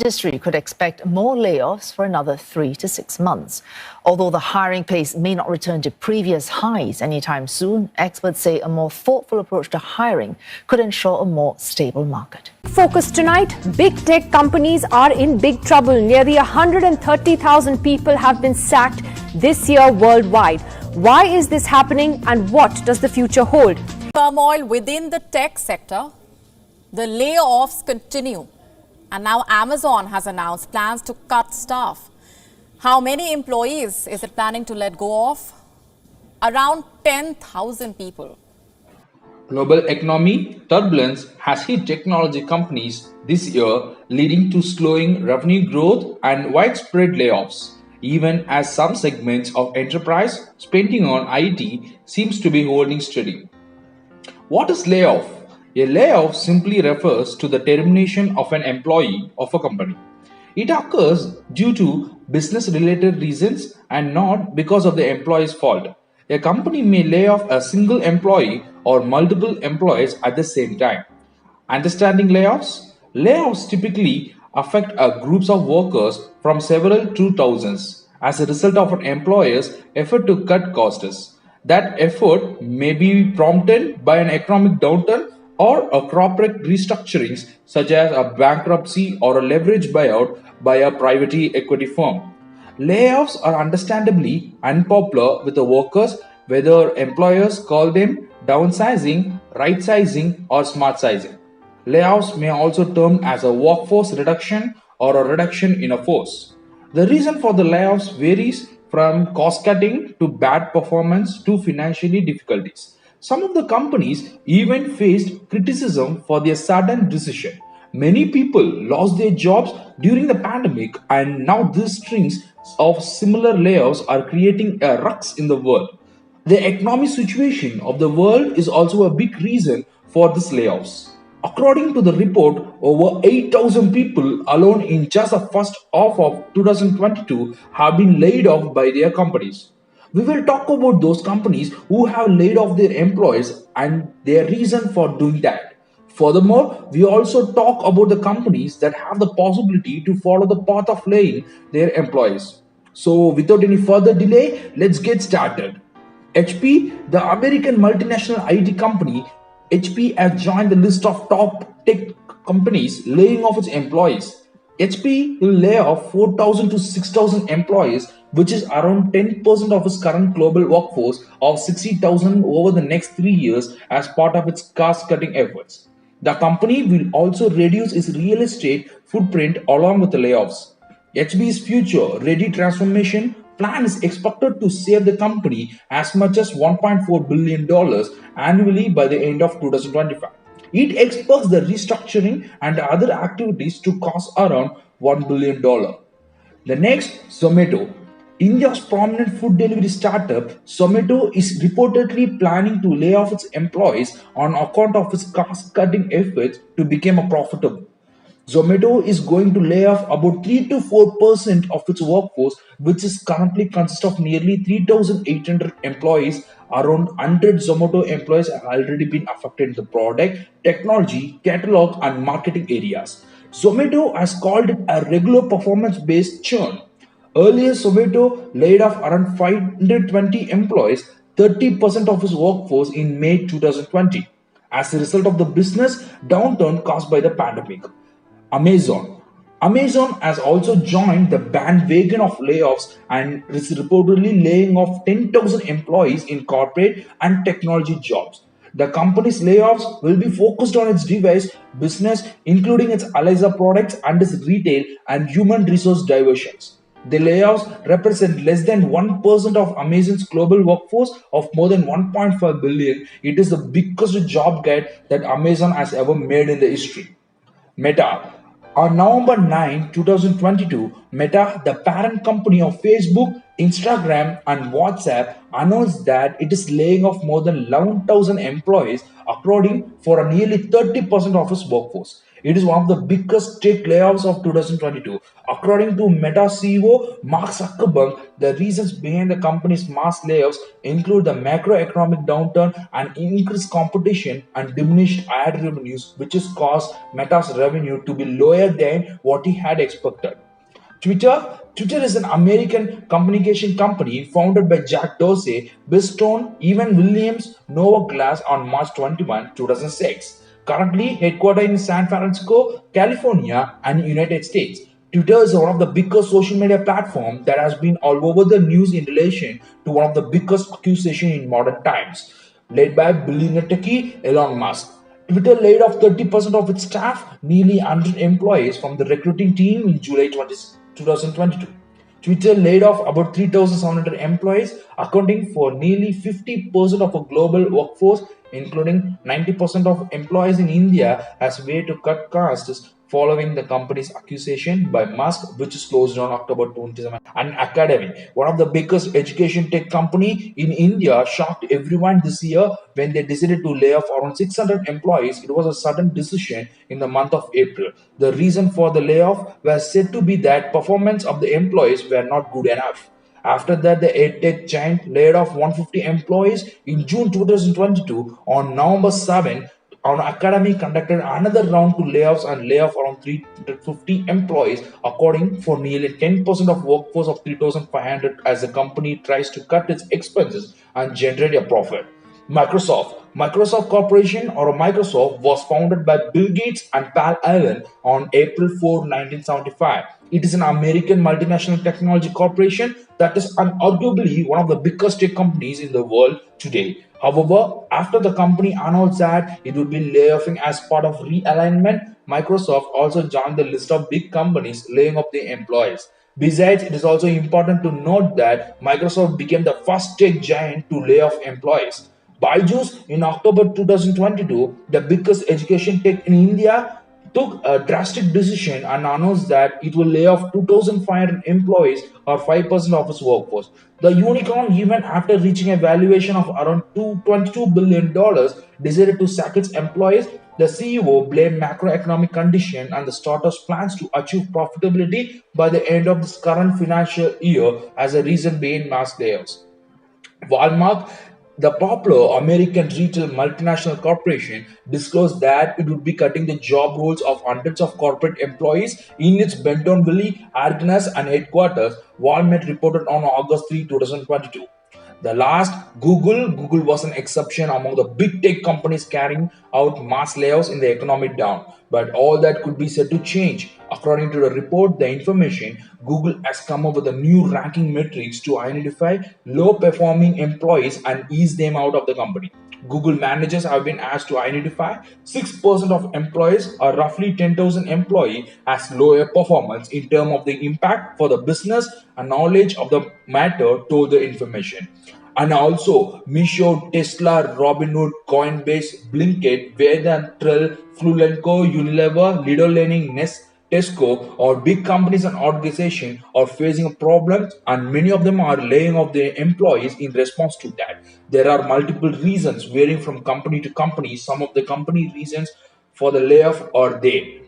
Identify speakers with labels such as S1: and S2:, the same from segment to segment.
S1: industry could expect more layoffs for another 3 to 6 months. Although the hiring pace may not return to previous highs anytime soon, experts say a more thoughtful approach to hiring could ensure a more stable market.
S2: Focus tonight, big tech companies are in big trouble. Nearly 130,000 people have been sacked this year worldwide. Why is this happening and what does the future hold?
S3: Turmoil within the tech sector, the layoffs continue. And now Amazon has announced plans to cut staff. How many employees is it planning to let go of? Around 10,000 people.
S4: Global economy turbulence has hit technology companies this year, leading to slowing revenue growth and widespread layoffs, even as some segments of enterprise spending on IT seems to be holding steady. What is layoff? A layoff simply refers to the termination of an employee of a company. It occurs due to business-related reasons and not because of the employee's fault. A company may lay off a single employee or multiple employees at the same time. Understanding layoffs? Layoffs typically affect groups of workers from several to thousands as a result of an employer's effort to cut costs. That effort may be prompted by an economic downturn or a corporate restructurings such as a bankruptcy or a leverage buyout by a private equity firm. Layoffs are understandably unpopular with the workers, whether employers call them downsizing, right-sizing, or smart-sizing. Layoffs may also termed as a workforce reduction or a reduction in a force. The reason for the layoffs varies from cost-cutting to bad performance to financially difficulties. Some of the companies even faced criticism for their sudden decision. Many people lost their jobs during the pandemic, and now these strings of similar layoffs are creating a ruckus in the world. The economic situation of the world is also a big reason for these layoffs. According to the report, over 8,000 people alone in just the first half of 2022 have been laid off by their companies. We will talk about those companies who have laid off their employees and their reason for doing that. Furthermore, we also talk about the companies that have the possibility to follow the path of laying their employees. So without any further delay, let's get started. HP, the American multinational IT company, HP has joined the list of top tech companies laying off its employees. HP will lay off 4,000 to 6,000 employees, which is around 10% of its current global workforce of 60,000 over the next 3 years as part of its cost-cutting efforts. The company will also reduce its real estate footprint along with the layoffs. HP's future-ready transformation plan is expected to save the company as much as $1.4 billion annually by the end of 2025. It expects the restructuring and other activities to cost around $1 billion. The next, Zomato. India's prominent food delivery startup, Zomato is reportedly planning to lay off its employees on account of its cost-cutting efforts to become profitable. Zomato is going to lay off about 3 to 4% of its workforce, which is currently consists of nearly 3,800 employees. Around 100 Zomato employees have already been affected in the product, technology, catalog, and marketing areas. Zomato has called it a regular performance-based churn. Earlier, Zomato laid off around 520 employees, 30% of its workforce in May 2020, as a result of the business downturn caused by the pandemic. Amazon has also joined the bandwagon of layoffs and is reportedly laying off 10,000 employees in corporate and technology jobs. The company's layoffs will be focused on its device business, including its Alexa products and its retail and human resource diversions. The layoffs represent less than 1% of Amazon's global workforce of more than 1.5 billion. It is the biggest job cut that Amazon has ever made in the history. Meta. On November 9, 2022, Meta, the parent company of Facebook, Instagram, and WhatsApp, announced that it is laying off more than 11,000 employees, according for nearly 30% of its workforce. It is one of the biggest tech layoffs of 2022. According to Meta CEO Mark Zuckerberg, the reasons behind the company's mass layoffs include the macroeconomic downturn and increased competition and diminished ad revenues, which has caused Meta's revenue to be lower than what he had expected. Twitter is an American communication company founded by Jack Dorsey, Bistone, Evan Williams, Nova Glass on March 21, 2006. Currently headquartered in San Francisco, California, and United States. Twitter is one of the biggest social media platforms that has been all over the news in relation to one of the biggest accusations in modern times, led by billionaire techie Elon Musk. Twitter laid off 30% of its staff, nearly 100 employees from the recruiting team in July 2022. Twitter laid off about 3,700 employees, accounting for nearly 50% of a global workforce, including 90% of employees in India, as a way to cut costs following the company's accusation by Musk, which is closed on October 27. An academy, one of the biggest education tech company in India, shocked everyone this year when they decided to lay off around 600 employees. It was a sudden decision in the month of April. The reason for the layoff was said to be that performance of the employees were not good enough. After that, the EdTech giant laid off 150 employees in June 2022. On November 7, our academy conducted another round to layoffs and lay off around 350 employees, according for nearly 10% of workforce of 3,500 as the company tries to cut its expenses and generate a profit. Microsoft Corporation or Microsoft was founded by Bill Gates and Paul Allen on April 4, 1975. It is an American multinational technology corporation that is unarguably one of the biggest tech companies in the world today. However, after the company announced that it would be layoffing as part of realignment, Microsoft also joined the list of big companies laying off their employees. Besides, it is also important to note that Microsoft became the first tech giant to lay off employees. Byju's in October 2022, the biggest education tech in India, took a drastic decision and announced that it will lay off 2,500 employees or 5% of its workforce. The unicorn, even after reaching a valuation of around $22 billion, decided to sack its employees. The CEO blamed macroeconomic condition and the startup's plans to achieve profitability by the end of this current financial year as a reason behind mass layoffs. Walmart, the popular American retail multinational corporation, disclosed that it would be cutting the job roles of hundreds of corporate employees in its Bentonville, Arkansas and headquarters, Walmart reported on August 3, 2022. The last, Google was an exception among the big tech companies carrying out mass layoffs in the economic down. But all that could be said to change. According to the report, the information, Google has come up with a new ranking metrics to identify low performing employees and ease them out of the company. Google managers have been asked to identify 6% of employees, or roughly 10,000 employees, as lower performance in terms of the impact for the business and knowledge of the matter told the information. And also, Misho, Tesla, Robinhood, Coinbase, Blinkit, Vedant, Trill, Fluenco, Unilever, Lido Learning, Nest, Tesco, or big companies and organizations are facing problems, and many of them are laying off their employees in response to that. There are multiple reasons varying from company to company. Some of the company reasons for the layoff are they.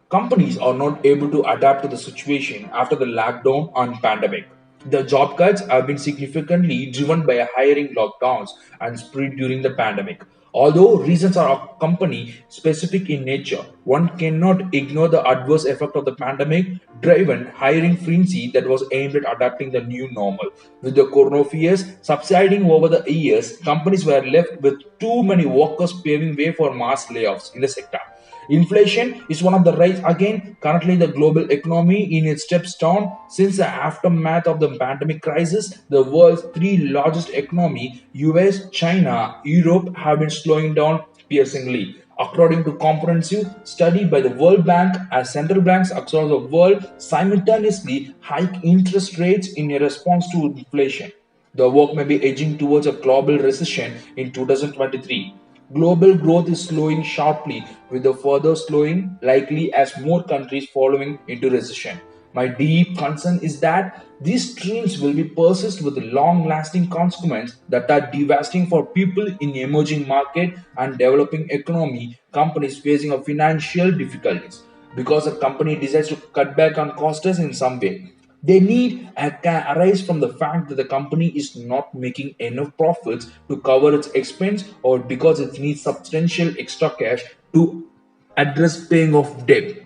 S4: Companies are not able to adapt to the situation after the lockdown and pandemic. The job cuts have been significantly driven by hiring lockdowns and spread during the pandemic. Although reasons are company specific in nature, one cannot ignore the adverse effect of the pandemic driven hiring frenzy that was aimed at adapting the new normal. With the corona fears subsiding over the years, companies were left with too many workers, paving way for mass layoffs in the sector. Inflation is one of the rise again. Currently, the global economy in its steps down since the aftermath of the pandemic crisis. The world's three largest economy, US, China, Europe, have been slowing down piercingly. According to comprehensive study by the World Bank, as central banks across the world simultaneously hike interest rates in a response to inflation. The work may be edging towards a global recession in 2023. Global growth is slowing sharply, with the further slowing likely as more countries following into recession. My deep concern is that these trends will be persist with long-lasting consequences that are devastating for people in emerging market and developing economy companies facing a financial difficulties because a company decides to cut back on costs in some way. They need can arise from the fact that the company is not making enough profits to cover its expense or because it needs substantial extra cash to address paying off debt.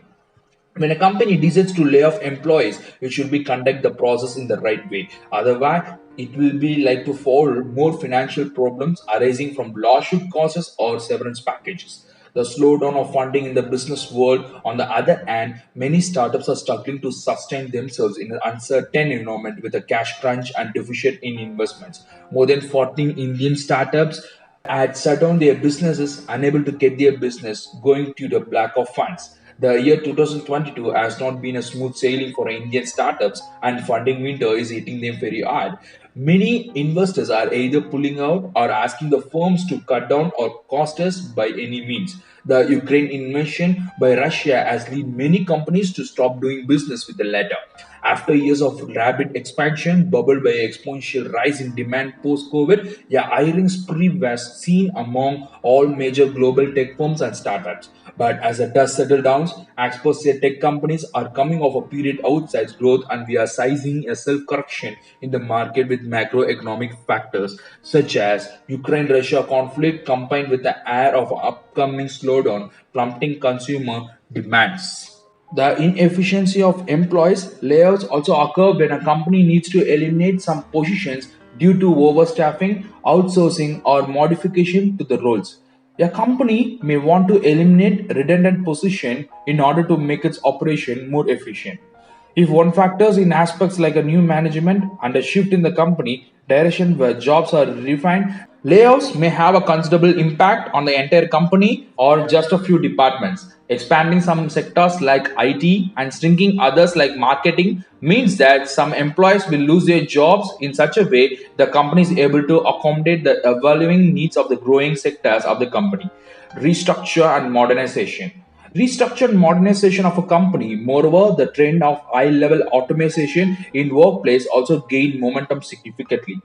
S4: When a company decides to lay off employees, it should be conduct the process in the right way. Otherwise, it will be like to fall more financial problems arising from lawsuit causes or severance packages. The slowdown of funding in the business world, on the other hand, many startups are struggling to sustain themselves in an uncertain environment with a cash crunch and deficit in investments. More than 14 Indian startups had shut down their businesses, unable to get their business going to the lack of funds. The year 2022 has not been a smooth sailing for Indian startups, and funding winter is hitting them very hard. Many investors are either pulling out or asking the firms to cut down or costs by any means. The Ukraine invasion by Russia has led many companies to stop doing business with the latter. After years of rapid expansion, bubbled by exponential rise in demand post-COVID, a hiring spree was seen among all major global tech firms and startups. But as the dust settles down, experts say tech companies are coming off a period outsized growth and we are sizing a self-correction in the market with macroeconomic factors such as Ukraine-Russia conflict combined with the air of upcoming slowdown, prompting consumer demands. The inefficiency of employees layoffs also occur when a company needs to eliminate some positions due to overstaffing, outsourcing, or modification to the roles. A company may want to eliminate redundant position in order to make its operation more efficient. If one factors in aspects like a new management and a shift in the company direction where jobs are refined, layoffs may have a considerable impact on the entire company or just a few departments. Expanding some sectors like IT and shrinking others like marketing means that some employees will lose their jobs in such a way the company is able to accommodate the evolving needs of the growing sectors of the company. Restructure and modernization. Restructure and modernization of a company. Moreover, the trend of high-level automation in workplace also gained momentum significantly.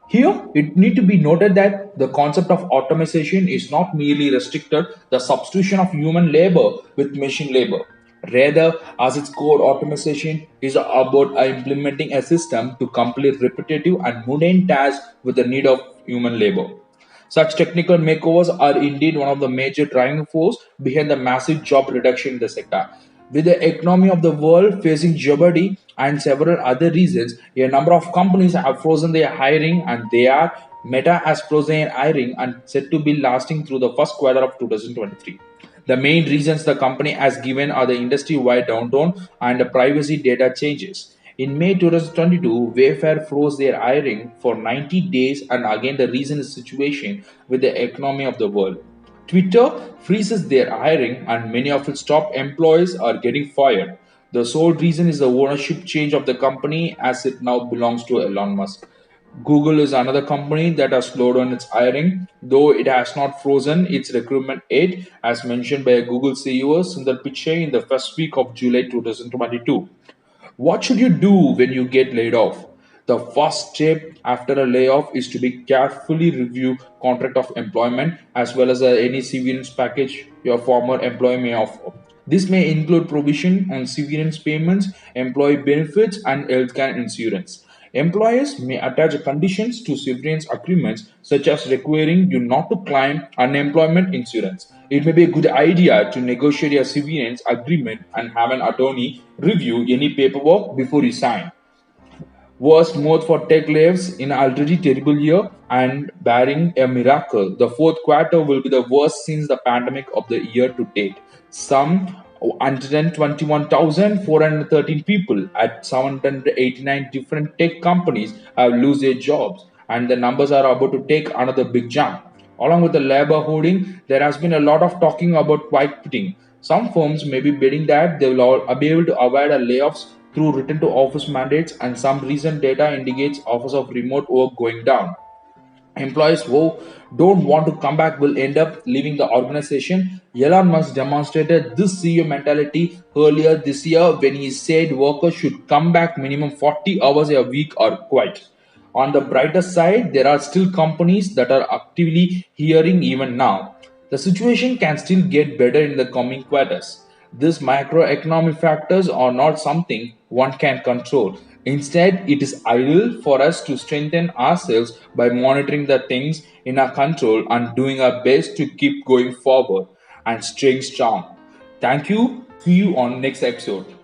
S4: Here, it need to be noted that the concept of automation is not merely restricted the substitution of human labor with machine labor. Rather, as its core, automation is about implementing a system to complete repetitive and mundane tasks with the need of human labor. Such technical makeovers are indeed one of the major driving forces behind the massive job reduction in the sector. With the economy of the world facing jeopardy and several other reasons, a number of companies have frozen their hiring and they are Meta has frozen their hiring and said to be lasting through the first quarter of 2023. The main reasons the company has given are the industry-wide downturn and the privacy data changes. In May 2022, Wayfair froze their hiring for 90 days, and again the reason is situation with the economy of the world. Twitter freezes their hiring, and many of its top employees are getting fired. The sole reason is the ownership change of the company as it now belongs to Elon Musk. Google is another company that has slowed down its hiring, though it has not frozen its recruitment aid, as mentioned by Google CEO Sundar Pichai in the first week of July 2022. What should you do when you get laid off? The first step after a layoff is to be carefully review contract of employment as well as any severance package your former employer may offer. This may include provision on severance payments, employee benefits, and healthcare insurance. Employers may attach conditions to severance agreements, such as requiring you not to claim unemployment insurance. It may be a good idea to negotiate a severance agreement and have an attorney review any paperwork before you sign. Worst month for tech layoffs in an already terrible year, and barring a miracle, the fourth quarter will be the worst since the pandemic of the year to date. Some 121,413 people at 789 different tech companies have lost their jobs, and the numbers are about to take another big jump. Along with the labor hoarding, there has been a lot of talking about quiet quitting. Some firms may be betting that they will all be able to avoid a layoffs through return to office mandates, and some recent data indicates offers of remote work going down. Employees who don't want to come back will end up leaving the organization. Elon Musk demonstrated this CEO mentality earlier this year when he said workers should come back minimum 40 hours a week or quit. On the brighter side, there are still companies that are actively hiring even now. The situation can still get better in the coming quarters. These macroeconomic factors are not something one can control. Instead, it is ideal for us to strengthen ourselves by monitoring the things in our control and doing our best to keep going forward and staying strong. Thank you. See you on next episode.